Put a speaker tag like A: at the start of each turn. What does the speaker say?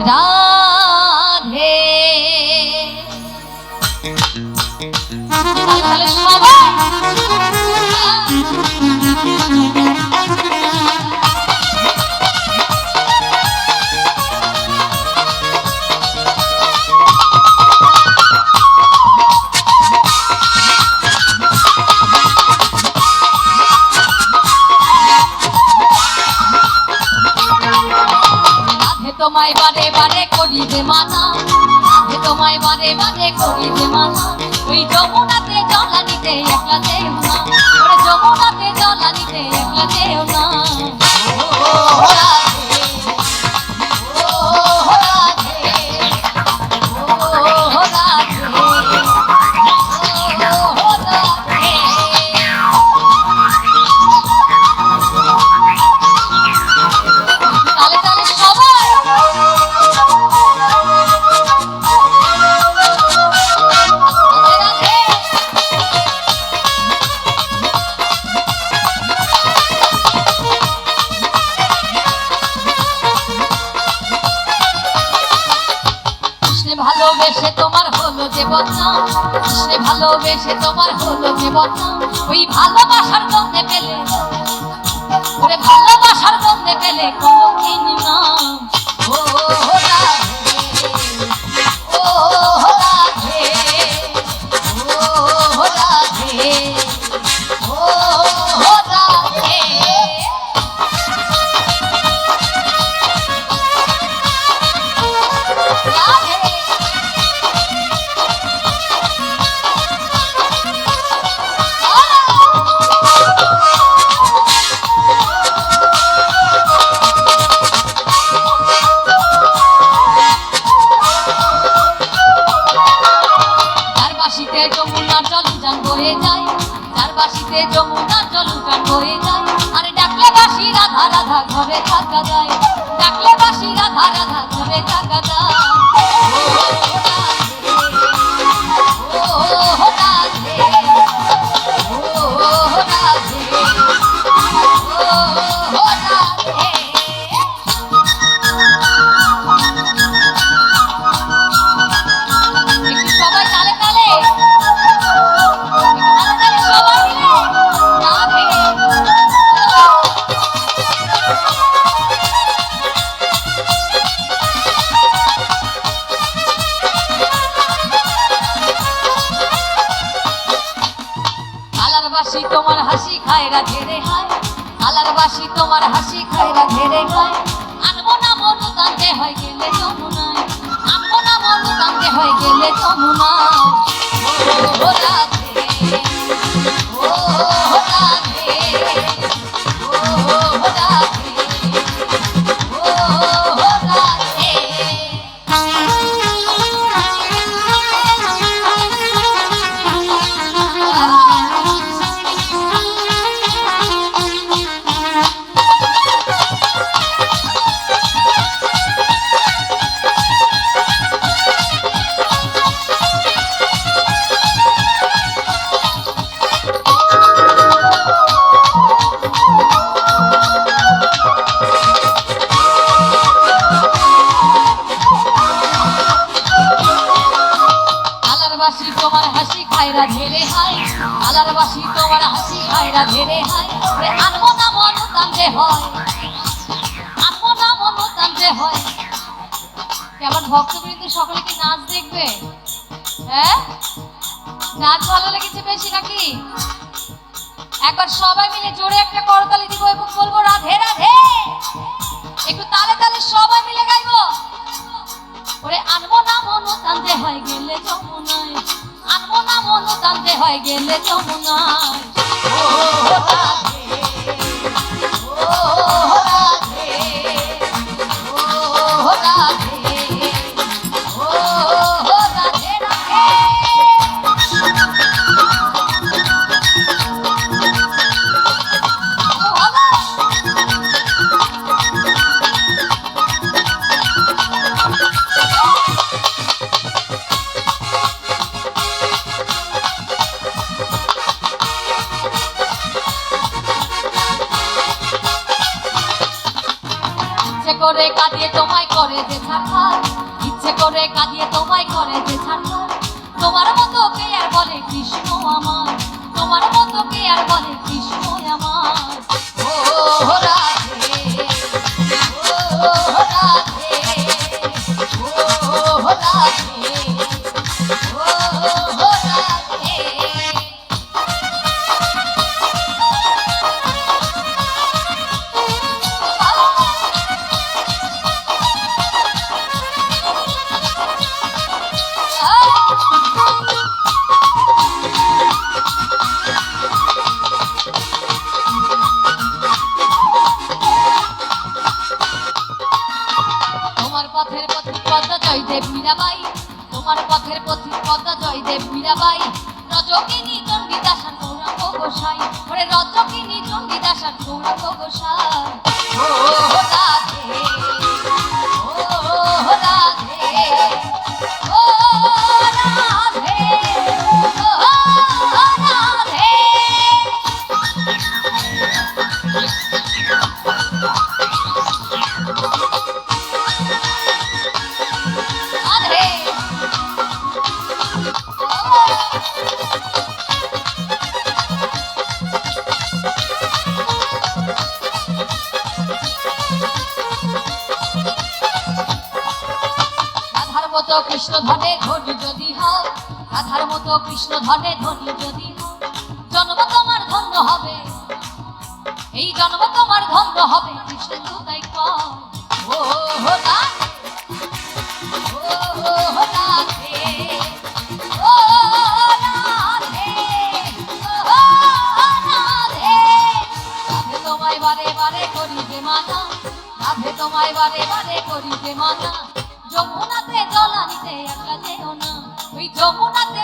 A: রাধে তাহলে সবাই তোমায় বারে বারে করিবে মানা, তোমায় বারে বারে করিবে মানা। ওই যমুনাতে জলা নিতে একলা যেও না, ওরে যমুনাতে জলা নিতে একলা যেও না। ভালোবেসে তোমার হলো যে বদনাম, সে ভালোবেসে তোমার হলো যে বদনাম। ওই ভালোবাসার গন্ধে পেলে, ওরে ভালোবাসার গন্ধে পেলে কোনদিন নাম। ও রাধে, ও রাধে, ও রাধে, ও রাধে। যমুনা জল উজান বয়ে যায়, যার বাঁশিতে যমুনা জল উজান বয়ে যায়। আরে ডাকলে বাঁশি রাধা রাধা ঘরে থাকা যায়, ডাকলে বাঁশি রাধা রাধা ঘরে থাকা যায়। বাসি তোমার হাসি খায় রাধে রে হায়, আলার বাসি তোমার হাসি খায় রাধে রে হায়। আনবো না মন কান্দে হয় গেলে যমুনায়, আনবো না মন কান্দে হয় গেলে যমুনায়। ও রাধে, ও রাধে, ও রাধে, ও রাধে। তোমার হাসি খায় রাধে রে হায়, আলার বাসি তোমার হাসি খায় রাধে রে হায়। আনবো না মন কান্দে হয়, আনবো না মন কান্দে হয়। কেমন ভক্তবৃন্দ সকলে কি নাচ দেখবে? হ্যাঁ, নাচ ভালো লেগেছে বেশি নাকি? একবার সবাই মিলে জোরে একটা করতালি দিব এবং বলবো রাধে রাধে। একটু তালে তালে সবাই মিলে গাইবো। ওরে আনবো না মন কান্দে হয় গেলে যমুনায়, আনবো না মন কান্দে হয় গেলে যমুনায়। ও রাধে, ও রাধে, ও রাধে, ও রাধে রাধে। করে কাঁদিয়ে তোমায় করে করে যে ছাড়খার, ইচ্ছে করে কাঁদিয়ে তোমায় করে যে ছাড়খার। তোমার মতো কে আর বলে কৃষ্ণ আমার, তোমার মতো কে আর বলে কৃষ্ণ আমার। ও রাধে, ও রাধে, ও রাধে, ও রাধে। তোমার পথের পথিক পদ্মা জয়দেব মীরাবাই, তোমার পথের পথিক পদ্মা জয়দেব মীরাবাই। রজকিনী চণ্ডীদাসার গৌরাঙ্গ গোসাই, ওরে রজকিনী চণ্ডীদাসার গৌরাঙ্গ গোসাই। ও রাধে, ও রাধে, ও রাধে, ও রাধে। রাধে। রাধার মতো কৃষ্ণ ধনে ধনী যদি হও, রাধার মতো কৃষ্ণ ধনে ধনী যদি হও, জন্ম তোমার ধন্য হবে, এই জন্ম তোমার ধন্য হবে, কৃষ্ণ তো তাই কয়। ও রাধে, ও রাধে, ও রাধে, ও রাধে। রাধে তোমায় বারে বারে করি যে মানা, রাধে তোমায় বারে বারে করি যে মানা। যমুনাতে জল আনিতে একলা যেও না, ওই যমুনাতে